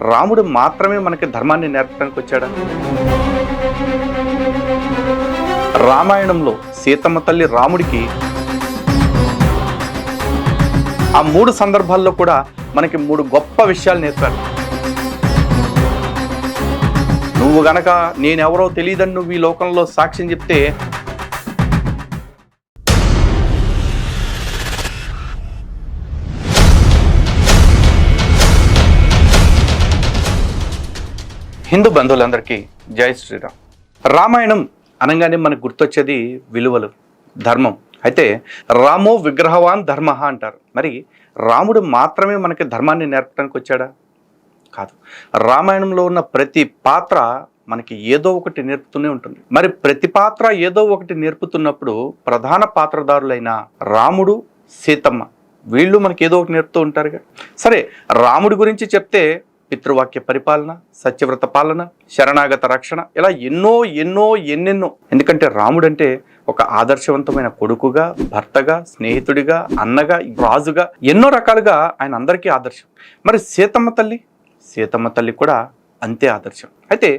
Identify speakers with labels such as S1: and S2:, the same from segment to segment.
S1: రాముడు మాత్రమే మనకి ధర్మాన్ని నేర్పడానికి వచ్చాడా? రామాయణంలో సీతమ్మ తల్లి రాముడికి ఆ 3 సందర్భాల్లో కూడా మనకి 3 గొప్ప విషయాలు నేర్పారు. నువ్వు గనక నేనెవరో తెలియదని నువ్వు ఈ లోకంలో సాక్ష్యం చెప్తే హిందూ బంధువులందరికీ జై శ్రీరామ్. రామాయణం అనగానే మనకు గుర్తొచ్చేది విలువలు, ధర్మం. అయితే రామో విగ్రహవాన్ ధర్మ అంటారు. మరి రాముడు మాత్రమే మనకి ధర్మాన్ని నేర్పడానికి వచ్చాడా? కాదు. రామాయణంలో ఉన్న ప్రతి పాత్ర మనకి ఏదో ఒకటి నేర్పుతూనే ఉంటుంది. మరి ప్రతి పాత్ర ఏదో ఒకటి నేర్పుతున్నప్పుడు ప్రధాన పాత్రధారులైన రాముడు, సీతమ్మ వీళ్ళు మనకి ఏదో ఒకటి నేర్పుతూ ఉంటారుగా. సరే, రాముడి గురించి చెప్తే పితృవాక్య పరిపాలన, సత్యవ్రత పాలన, శరణాగత రక్షణ, ఇలా ఎన్నెన్నో. ఎందుకంటే రాముడు అంటే ఒక ఆదర్శవంతమైన కొడుకుగా, భర్తగా, స్నేహితుడిగా, అన్నగా, రాజుగా ఎన్నో రకాలుగా ఆయన అందరికీ ఆదర్శం. మరి సీతమ్మ తల్లి కూడా అంతే ఆదర్శం. అయితే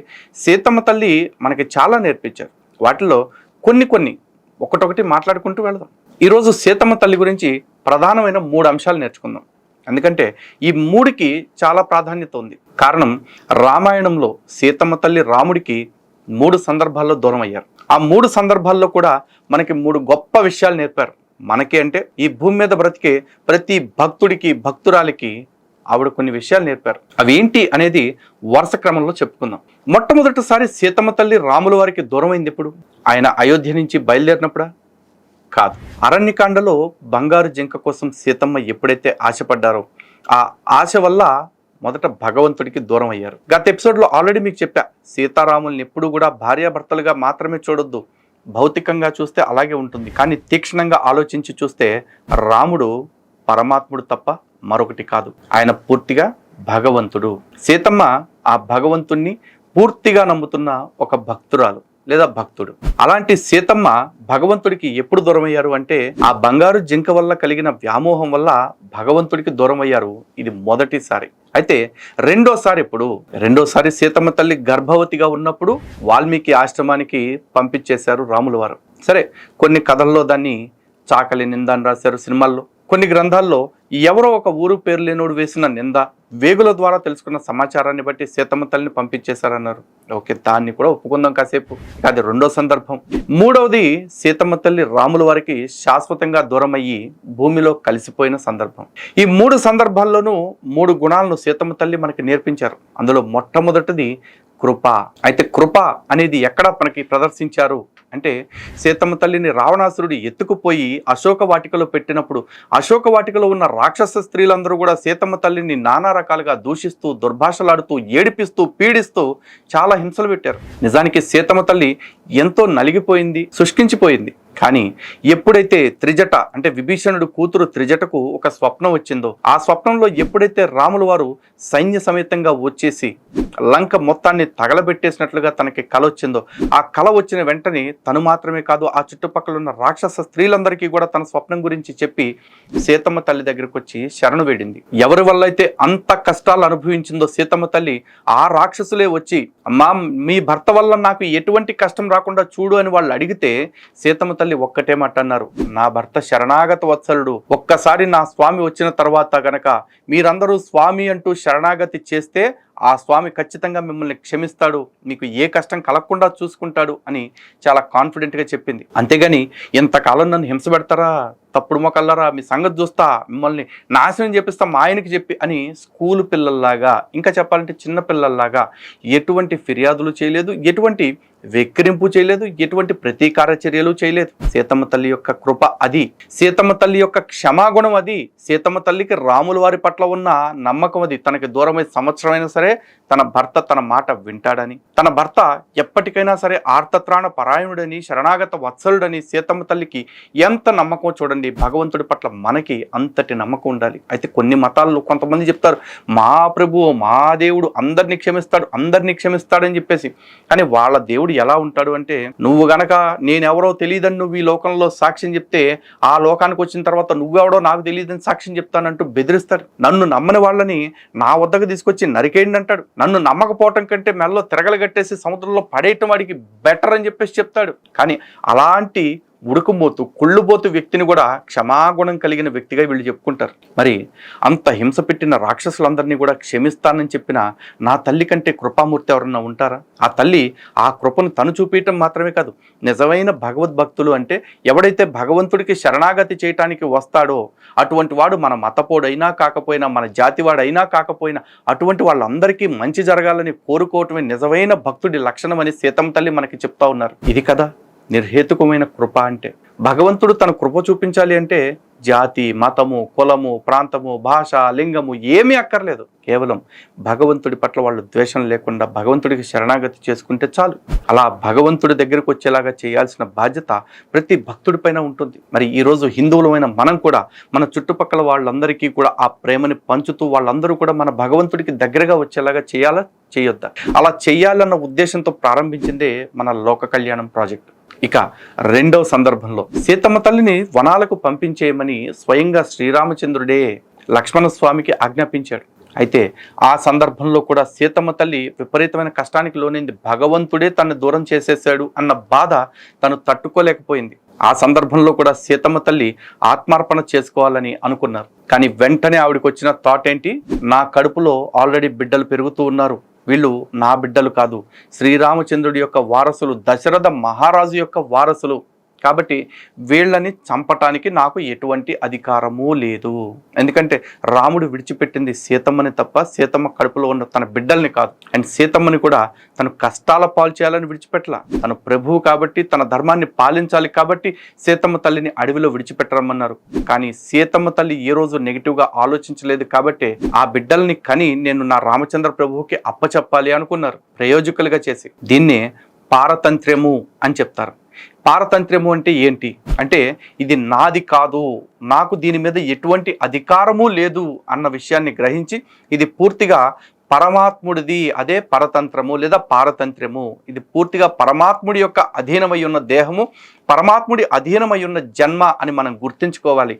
S1: సీతమ్మ తల్లి మనకి చాలా నేర్పించారు. వాటిలో కొన్ని ఒకటొకటి మాట్లాడుకుంటూ వెళదాం. ఈరోజు సీతమ్మ తల్లి గురించి ప్రధానమైన 3 అంశాలు నేర్చుకుందాం. ఎందుకంటే ఈ 3కి చాలా ప్రాధాన్యత ఉంది. కారణం, రామాయణంలో సీతమ్మ తల్లి రాముడికి 3 సందర్భాల్లో దూరం అయ్యారు. ఆ 3 సందర్భాల్లో కూడా మనకి 3 గొప్ప విషయాలు నేర్పారు. మనకి అంటే ఈ భూమి మీద బ్రతికే ప్రతి భక్తుడికి, భక్తురాలికి ఆవిడ కొన్ని విషయాలు నేర్పారు. అవి ఏంటి అనేది వరుస క్రమంలో చెప్పుకుందాం. మొట్టమొదటిసారి సీతమ్మ తల్లి రాముల వారికి దూరం అయింది ఎప్పుడు? ఆయన అయోధ్య నుంచి బయలుదేరినప్పుడా? కాదు. అరణ్యకాండలో బంగారు జింక కోసం సీతమ్మ ఎప్పుడైతే ఆశపడ్డారో ఆ ఆశ వల్ల మొదట భగవంతుడికి దూరం అయ్యారు. గత ఎపిసోడ్లో ఆల్రెడీ మీకు చెప్పా, సీతారాముల్ని ఎప్పుడు కూడా భార్యాభర్తలుగా మాత్రమే చూడొద్దు. భౌతికంగా చూస్తే అలాగే ఉంటుంది, కానీ తీక్షణంగా ఆలోచించి చూస్తే రాముడు పరమాత్ముడు తప్ప మరొకటి కాదు. ఆయన పూర్తిగా భగవంతుడు. సీతమ్మ ఆ భగవంతుణ్ణి పూర్తిగా నమ్ముతున్న ఒక భక్తురాలు లేదా భక్తుడు. అలాంటి సీతమ్మ భగవంతుడికి ఎప్పుడు దూరం అయ్యారు అంటే ఆ బంగారు జింక వల్ల కలిగిన వ్యామోహం వల్ల భగవంతుడికి దూరం అయ్యారు. ఇది మొదటిసారి. అయితే రెండోసారి సీతమ్మ తల్లి గర్భవతిగా ఉన్నప్పుడు వాల్మీకి ఆశ్రమానికి పంపించేశారు రాముల వారు. సరే, కొన్ని కథల్లో దాన్ని చాకలి నింద అని రాశారు. సినిమాల్లో, కొన్ని గ్రంథాల్లో ఎవరో ఒక ఊరు పేరు లేనోడు వేసిన నింద, వేగుల ద్వారా తెలుసుకున్న సమాచారాన్ని బట్టి సీతమ్మ తల్లిని పంపించేశారన్నారు. ఓకే, దాన్ని కూడా ఒప్పుకుందాం కాసేపు. అది 2వ సందర్భం. 3వది సీతమ్మ తల్లి రాముల వారికి శాశ్వతంగా దూరం అయ్యి భూమిలో కలిసిపోయిన సందర్భం. ఈ 3 సందర్భాల్లోనూ 3 గుణాలను సీతమ్మ తల్లి మనకి నేర్పించారు. అందులో మొట్టమొదటిది కృప. అయితే కృప అనేది ఎక్కడ మనకి ప్రదర్శించారు అంటే సీతమ్మ తల్లిని రావణాసురుడు ఎత్తుకుపోయి అశోక వాటికలో పెట్టినప్పుడు అశోక వాటికలో ఉన్న రాక్షస స్త్రీలందరూ కూడా సీతమ్మ తల్లిని నానా రకాలుగా దూషిస్తూ, దుర్భాషలాడుతూ, ఏడిపిస్తూ, పీడిస్తూ చాలా హింసలు పెట్టారు. నిజానికి సీతమ్మ తల్లి ఎంతో నలిగిపోయింది, శుష్కించిపోయింది. కానీ ఎప్పుడైతే త్రిజట అంటే విభీషణుడు కూతురు త్రిజటకు ఒక స్వప్నం వచ్చిందో, ఆ స్వప్నంలో ఎప్పుడైతే రాముల వారు సైన్య సమేతంగా వచ్చేసి లంక మొత్తాన్ని తగలబెట్టేసినట్లుగా తనకి కల వచ్చిందో, ఆ కల వచ్చిన వెంటనే తను మాత్రమే కాదు ఆ చుట్టుపక్కల ఉన్న రాక్షస స్త్రీలందరికీ కూడా తన స్వప్నం గురించి చెప్పి సీతమ్మ తల్లి దగ్గరికి వచ్చి శరణు వేడింది. ఎవరి వల్ల అయితే అంత కష్టాలు అనుభవించిందో సీతమ్మ తల్లి, ఆ రాక్షసులే వచ్చి అమ్మా మీ భర్త వల్ల నాకు ఎటువంటి కష్టం రాకుండా చూడు అని వాళ్ళు అడిగితే సీతమ్మ తల్లి ఒక్కటే మాట అన్నారు, నా భర్త శరణాగత వత్సలుడు. ఒక్కసారి నా స్వామి వచ్చిన తర్వాత గనక మీరందరూ స్వామి అంటూ శరణాగతి చేస్తే ఆ స్వామి ఖచ్చితంగా మిమ్మల్ని క్షమిస్తాడు, మీకు ఏ కష్టం కలగకుండా చూసుకుంటాడు అని చాలా కాన్ఫిడెంట్గా చెప్పింది. అంతేగాని ఎంతకాలం నన్ను హింస పెడతారా, తప్పుడు మొక్కల్లారా, మీ సంగతి చూస్తా, మిమ్మల్ని నాశనం చేపిస్తా మా ఆయనకి చెప్పి అని స్కూలు పిల్లల్లాగా, ఇంకా చెప్పాలంటే చిన్న పిల్లల్లాగా ఎటువంటి ఫిర్యాదులు చేయలేదు, ఎటువంటి వెక్కిరింపు చేయలేదు, ఎటువంటి ప్రతీకార చర్యలు చేయలేదు. సీతమ్మ తల్లి యొక్క కృప అది, సీతమ్మ తల్లి యొక్క క్షమాగుణం అది, సీతమ్మ తల్లికి రాముల వారి పట్ల ఉన్న నమ్మకం అది. తనకి దూరమై సంవత్సరమైనా సరే తన భర్త తన మాట వింటాడని, తన భర్త ఎప్పటికైనా సరే ఆర్తత్రాణ పరాయణుడని, శరణాగత వత్సలుడని సీతమ్మ తల్లికి ఎంత నమ్మకం చూడండి. చూడండి, భగవంతుడి పట్ల మనకి అంతటి నమ్మకం ఉండాలి. అయితే కొన్ని మతాల్లో కొంతమంది చెప్తారు, మా ప్రభువు మా దేవుడు అందరినీ క్షమిస్తాడని చెప్పేసి. కానీ వాళ్ళ దేవుడు ఎలా ఉంటాడు అంటే, నువ్వు గనక నేనెవరో తెలియదని నువ్వు ఈ లోకంలో సాక్ష్యం చెప్తే, ఆ లోకానికి వచ్చిన తర్వాత నువ్వెవడో నాకు తెలియదని సాక్ష్యం చెప్తానంటూ బెదిరిస్తాడు. నన్ను నమ్మని వాళ్ళని నా వద్దకు తీసుకొచ్చి నరికేయండి అంటాడు. నన్ను నమ్మకపోవటం కంటే మెల్లో తిరగలు కట్టేసి సముద్రంలో పడేయటం వాడికి బెటర్ అని చెప్పేసి చెప్తాడు. కానీ అలాంటి ఉడుకుమోతు కుళ్ళుబోతు వ్యక్తిని కూడా క్షమాగుణం కలిగిన వ్యక్తిగా వీళ్ళు చెప్పుకుంటారు. మరి అంత హింస పెట్టిన రాక్షసులందరినీ కూడా క్షమిస్తానని చెప్పిన నా తల్లి కంటే కృపామూర్తి ఎవరన్నా ఉంటారా? ఆ తల్లి ఆ కృపను తను చూపించడం మాత్రమే కాదు, నిజమైన భగవద్భక్తులు అంటే ఎవడైతే భగవంతుడికి శరణాగతి చేయటానికి వస్తాడో అటువంటి వాడు మన మతపోడైనా కాకపోయినా, మన జాతివాడైనా కాకపోయినా, అటువంటి వాళ్ళందరికీ మంచి జరగాలని కోరుకోవటమే నిజమైన భక్తుడి లక్షణం అని సీతమ్మ తల్లి మనకి చెప్తా ఉన్నారు. ఇది కదా నిర్హేతుకమైన కృప అంటే. భగవంతుడు తన కృప చూపించాలి అంటే జాతి, మతము, కులము, ప్రాంతము, భాష, లింగము ఏమీ అక్కర్లేదు. కేవలం భగవంతుడి పట్ల వాళ్ళు ద్వేషం లేకుండా భగవంతుడికి శరణాగతి చేసుకుంటే చాలు. అలా భగవంతుడి దగ్గరకు వచ్చేలాగా చేయాల్సిన బాధ్యత ప్రతి భక్తుడిపైన ఉంటుంది. మరి ఈరోజు హిందువులమైన మనం కూడా మన చుట్టుపక్కల వాళ్ళందరికీ కూడా ఆ ప్రేమని పంచుతూ వాళ్ళందరూ కూడా మన భగవంతుడికి దగ్గరగా వచ్చేలాగా చేయాలా, చేయొద్దా? అలా చేయాలన్న ఉద్దేశంతో ప్రారంభించిందే మన లోక కళ్యాణం ప్రాజెక్ట్. ఇక రెండవ సందర్భంలో సీతమ్మ తల్లిని వనాలకు పంపించేయమని స్వయంగా శ్రీరామచంద్రుడే లక్ష్మణస్వామికి ఆజ్ఞాపించాడు. అయితే ఆ సందర్భంలో కూడా సీతమ్మ తల్లి విపరీతమైన కష్టానికి లోనైంది. భగవంతుడే తనని దూరం చేసేసాడు అన్న బాధ తను తట్టుకోలేకపోయింది. ఆ సందర్భంలో కూడా సీతమ్మ తల్లి ఆత్మార్పణ చేసుకోవాలని అనుకున్నారు. కానీ వెంటనే ఆవిడకి వచ్చిన థాట్ ఏంటి, నా కడుపులో ఆల్రెడీ బిడ్డలు పెరుగుతూ ఉన్నారు, వీళ్ళు నా బిడ్డలు కాదు, శ్రీరామచంద్రుడి యొక్క వారసులు, దశరథ మహారాజు యొక్క వారసులు, కాబట్టి వీళ్ళని చంపటానికి నాకు ఎటువంటి అధికారమూ లేదు. ఎందుకంటే రాముడు విడిచిపెట్టింది సీతమ్మని తప్ప సీతమ్మ కడుపులో ఉన్న తన బిడ్డల్ని కాదు. అండ్ సీతమ్మని కూడా తను కష్టాల పాలు చేయాలని విడిచిపెట్టలా. తను ప్రభువు కాబట్టి తన ధర్మాన్ని పాలించాలి కాబట్టి సీతమ్మ తల్లిని అడవిలో విడిచిపెట్టరమ్మన్నారు. కానీ సీతమ్మ తల్లి ఏ రోజు నెగిటివ్గా ఆలోచించలేదు కాబట్టి ఆ బిడ్డల్ని కని నేను నా రామచంద్ర ప్రభువుకి అప్పచెప్పాలి అనుకున్నారు, ప్రయోజకులుగా చేసి. దీన్నే పారతంత్ర్యము అని చెప్తారు. పారతంత్ర్యము అంటే ఏంటి అంటే, ఇది నాది కాదు, నాకు దీని మీద ఎటువంటి అధికారము లేదు అన్న విషయాన్ని గ్రహించి ఇది పూర్తిగా పరమాత్ముడిది, అదే పరతంత్రము లేదా పారతంత్ర్యము. ఇది పూర్తిగా పరమాత్ముడి యొక్క అధీనమై ఉన్న దేహము, పరమాత్ముడి అధీనమై ఉన్న జన్మ అని మనం గుర్తించుకోవాలి.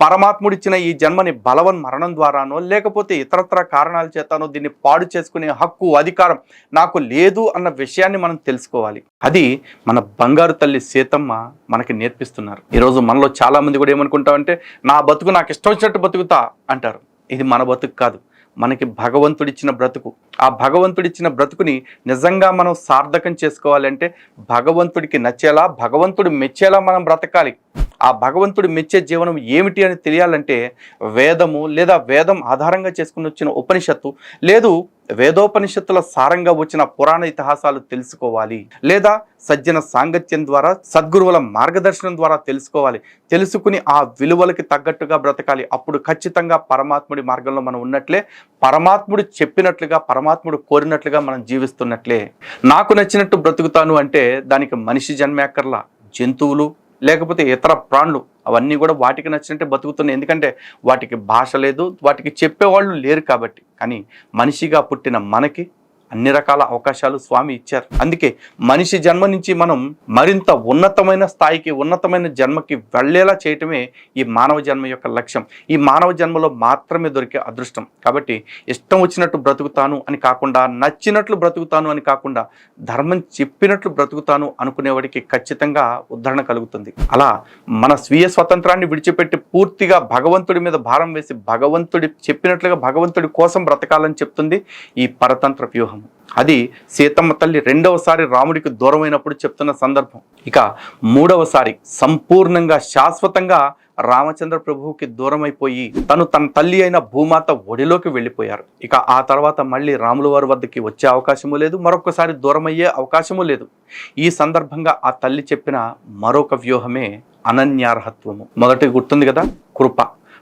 S1: పరమాత్ముడిచ్చిన ఈ జన్మని బలవన్ మరణం ద్వారానో లేకపోతే ఇతరత్ర కారణాల చేతనో దీన్ని పాడు చేసుకునే హక్కు, అధికారం నాకు లేదు అన్న విషయాన్ని మనం తెలుసుకోవాలి. అది మన బంగారు తల్లి సీతమ్మ మనకి నేర్పిస్తున్నారు. ఈరోజు మనలో చాలా మంది కూడా ఏమనుకుంటామంటే, నా బతుకు నాకు ఇష్టం వచ్చినట్టు బతుకుతా అంటారు. ఇది మన బతుకు కాదు, మనకి భగవంతుడిచ్చిన బ్రతుకు. ఆ భగవంతుడిచ్చిన బ్రతుకుని నిజంగా మనం సార్థకం చేసుకోవాలంటే భగవంతుడికి నచ్చేలా, భగవంతుడు మెచ్చేలా మనం బ్రతకాలి. ఆ భగవంతుడు మెచ్చే జీవనం ఏమిటి అని తెలియాలంటే వేదము లేదా వేదం ఆధారంగా చేసుకుని వచ్చిన ఉపనిషత్తు లేదు వేదోపనిషత్తుల సారంగా వచ్చిన పురాణ ఇతిహాసాలు తెలుసుకోవాలి, లేదా సజ్జన సాంగత్యం ద్వారా సద్గురువుల మార్గదర్శనం ద్వారా తెలుసుకోవాలి. తెలుసుకుని ఆ విలువలకి తగ్గట్టుగా బ్రతకాలి. అప్పుడు ఖచ్చితంగా పరమాత్ముడి మార్గంలో మనం ఉన్నట్లే, పరమాత్ముడు చెప్పినట్లుగా, పరమాత్ముడు కోరినట్లుగా మనం జీవిస్తున్నట్లే. నాకు నచ్చినట్టు బ్రతుకుతాను అంటే దానికి మనిషి జన్మేక్కర్లా, జంతువులు లేకపోతే ఇతర ప్రాణులు అవన్నీ కూడా వాటికి నచ్చినట్టే బతుకుతున్నాయి. ఎందుకంటే వాటికి భాష లేదు, వాటికి చెప్పేవాళ్ళు లేరు కాబట్టి. కానీ మనిషిగా పుట్టిన మనకి అన్ని రకాల అవకాశాలు స్వామి ఇచ్చారు. అందుకే మనిషి జన్మ నుంచి మనం మరింత ఉన్నతమైన స్థాయికి, ఉన్నతమైన జన్మకి వెళ్ళేలా చేయటమే ఈ మానవ జన్మ యొక్క లక్ష్యం. ఈ మానవ జన్మలో మాత్రమే దొరికే అదృష్టం. కాబట్టి ఇష్టం వచ్చినట్టు బ్రతుకుతాను అని కాకుండా, నచ్చినట్లు బ్రతుకుతాను అని కాకుండా, ధర్మం చెప్పినట్లు బ్రతుకుతాను అనుకునేవాడికి ఖచ్చితంగా ఉద్ధరణ కలుగుతుంది. అలా మన స్వీయ స్వతంత్రాన్ని విడిచిపెట్టి పూర్తిగా భగవంతుడి మీద భారం వేసి భగవంతుడి చెప్పినట్లుగా భగవంతుడి కోసం బ్రతకాలని చెప్తుంది ఈ పరతంత్ర వ్యూహం. అది సీతమ్మ తల్లి రెండవసారి రాముడికి దూరమైనప్పుడు చెప్తున్న సందర్భం. ఇక మూడవసారి సంపూర్ణంగా శాశ్వతంగా రామచంద్ర ప్రభువుకి దూరమైపోయి తను తన తల్లి అయిన భూమాత ఒడిలోకి వెళ్ళిపోయారు. ఇక ఆ తర్వాత మళ్ళీ రాముల వారి వద్దకి వచ్చే అవకాశము లేదు, మరొకసారి దూరమయ్యే అవకాశము లేదు. ఈ సందర్భంగా ఆ తల్లి చెప్పిన మరొక వ్యూహమే అనన్యార్హత్వము. మొదటి గుర్తుంది కదా, కృప.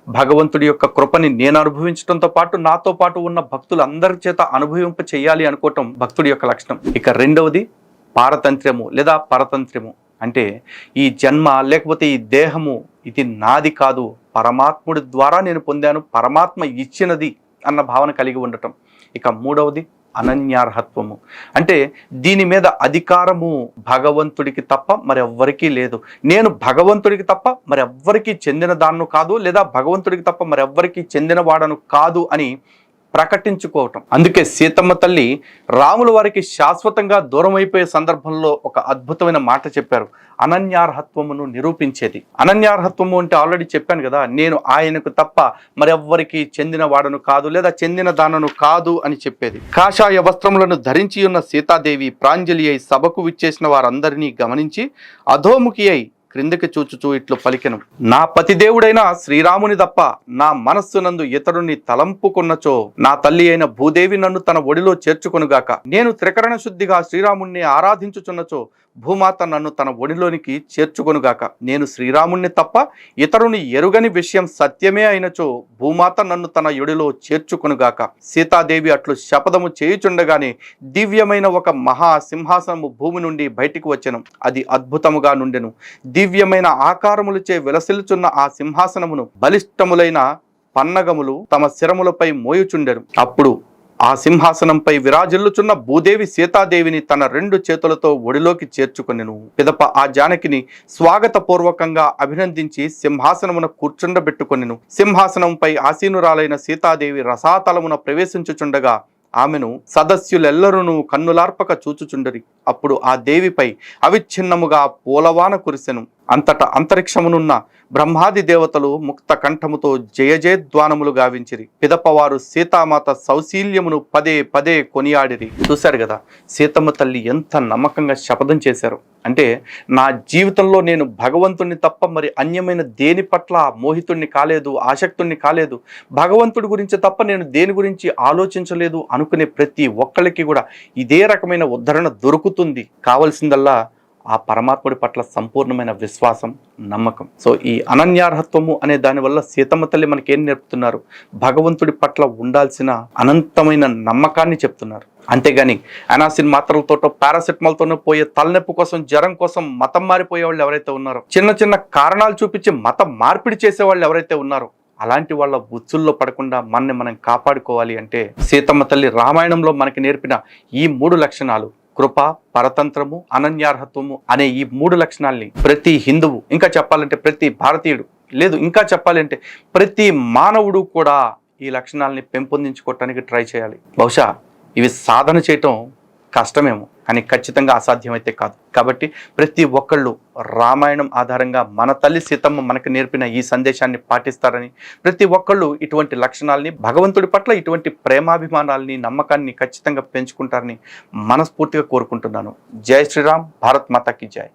S1: భగవంతుడి యొక్క కృపని నేను అనుభవించడంతో పాటు నాతో పాటు ఉన్న భక్తులందరి చేత అనుభవింప చేయాలి అనుకోవటం భక్తుడి యొక్క లక్షణం. ఇక రెండవది పారతంత్ర్యము లేదా పరతంత్ర్యము. అంటే ఈ జన్మ లేకపోతే ఈ దేహము ఇది నాది కాదు, పరమాత్ముడి ద్వారా నేను పొందాను, పరమాత్మ ఇచ్చినది అన్న భావన కలిగి ఉండటం. ఇక మూడవది అనన్యార్హత్వము. అంటే దీని మీద అధికారము భగవంతుడికి తప్ప మరెవ్వరికీ లేదు. నేను భగవంతుడికి తప్ప మరెవ్వరికీ చెందిన దాన్ను కాదు, లేదా భగవంతుడికి తప్ప మరెవ్వరికీ చెందిన వాడను కాదు అని ప్రకటించుకోవటం. అందుకే సీతమ్మ తల్లి రాముల వారికి శాశ్వతంగా దూరం అయిపోయే సందర్భంలో ఒక అద్భుతమైన మాట చెప్పారు, అనన్యార్హత్వమును నిరూపించేది. అనన్యార్హత్వము అంటే ఆల్రెడీ చెప్పాను కదా, నేను ఆయనకు తప్ప మరెవ్వరికి చెందిన వాడను కాదు, లేదా చెందిన దానను కాదు అని చెప్పేది. కాషాయ వస్త్రములను ధరించి ఉన్న సీతాదేవి ప్రాంజలి అయి సభకు విచ్చేసిన వారందరినీ గమనించి అధోముఖి అయి క్రిందకి చూచుచూ ఇట్లు పలికెను, నా పతిదేవుడైన శ్రీరాముని తప్ప నా మనస్సునందు ఇతరుని తలంపుకున్నచో నా తల్లి అయిన భూదేవి నన్ను తన ఒడిలో చేర్చుకొనుగాక. నేను త్రికరణ శుద్ధిగా శ్రీరాముణ్ణి ఆరాధించుచున్నచో భూమాత నన్ను తన ఒడిలోనికి చేర్చుకొనుగాక. నేను శ్రీరాముణ్ణి తప్ప ఇతరుని ఎరుగని విషయం సత్యమే అయినచో భూమాత నన్ను తన ఒడిలో చేర్చుకొనుగాక. సీతాదేవి అట్లు శపథము చేయుచుండగానే దివ్యమైన ఒక మహా సింహాసనము భూమి నుండి బయటికి వచ్చెను. అది అద్భుతముగా నుండెను. దివ్యమైన ఆకారములచే విలసిల్లుచున్న ఆ సింహాసనమును బలిష్టములైన పన్నగములు తమ శిరములపై మోయుచుండెను. అప్పుడు ఆ సింహాసనంపై విరాజిల్లుచున్న భూదేవి సీతాదేవిని తన 2 చేతులతో ఒడిలోకి చేర్చుకొనెను. పిదప ఆ జానకిని స్వాగతపూర్వకంగా అభినందించి సింహాసనమున కూర్చుండబెట్టుకొనెను. సింహాసనంపై ఆసీనురాలైన సీతాదేవి రసాతలమున ప్రవేశించుచుండగా ఆమెను సదస్యులెల్లరూ కన్నులార్పక చూచుచుండరి. అప్పుడు ఆ దేవిపై అవిచ్ఛిన్నముగా పూలవాన కురిసెను. అంతటా అంతరిక్షమునున్న బ్రహ్మాది దేవతలు ముక్త కంఠముతో జయజయధ్వానములు గావించిరి. పిదపవారు సీతామాత సౌశీల్యమును పదే పదే కొనియాడిరి. చూశారు కదా, సీతమ్మ తల్లి ఎంత నమ్మకంగా శపథం చేశారు. అంటే నా జీవితంలో నేను భగవంతుణ్ణి తప్ప మరి అన్యమైన దేని పట్ల మోహితుణ్ణి కాలేదు, ఆసక్తుణ్ణి కాలేదు, భగవంతుడి గురించి తప్ప నేను దేని గురించి ఆలోచించలేదు అనుకునే ప్రతి ఒక్కరికి కూడా ఇదే రకమైన ఉద్ధరణ దొరుకుతుంది. కావలసిందల్లా ఆ పరమాత్ముడి పట్ల సంపూర్ణమైన విశ్వాసం, నమ్మకం. సో ఈ అనన్యార్హత్వము అనే దానివల్ల సీతమ్మ తల్లి మనకేం నేర్పుతున్నారు? భగవంతుడి పట్ల ఉండాల్సిన అనంతమైన నమ్మకాన్ని చెప్తున్నారు. అంతేగాని అనాసిన్ మాత్రలతోటో పారాసెటమాల్తోనో పోయే తలనొప్పి కోసం, జ్వరం కోసం మతం మారిపోయే వాళ్ళు ఎవరైతే ఉన్నారో, చిన్న చిన్న కారణాలు చూపించి మతం మార్పిడి చేసే వాళ్ళు ఎవరైతే ఉన్నారో, అలాంటి వాళ్ళ ఉచ్చుల్లో పడకుండా మనం కాపాడుకోవాలి అంటే సీతమ్మ తల్లి రామాయణంలో మనకి నేర్పిన ఈ 3 లక్షణాలు, కృప, పరతంత్రము, అనన్యార్హత్వము అనే ఈ 3 లక్షణాల్ని ప్రతి హిందువు, ఇంకా చెప్పాలంటే ప్రతి భారతీయుడు, లేదు ఇంకా చెప్పాలంటే ప్రతి మానవుడు కూడా ఈ లక్షణాలని పెంపొందించుకోవటానికి ట్రై చేయాలి. బహుశా ఇవి సాధన చేయటం కష్టమేమో, కానీ ఖచ్చితంగా అసాధ్యమైతే కాదు. కాబట్టి ప్రతి ఒక్కళ్ళు రామాయణం ఆధారంగా మన తల్లి సీతమ్మ మనకు నేర్పిన ఈ సందేశాన్ని పాటిస్తారని, ప్రతి ఒక్కళ్ళు ఇటువంటి లక్షణాలని, భగవంతుడి పట్ల ఇటువంటి ప్రేమాభిమానాలని, నమ్మకాన్ని ఖచ్చితంగా పెంచుకుంటారని మనస్ఫూర్తిగా కోరుకుంటున్నాను. జై శ్రీరామ్, భారత్ మాతాకి జై.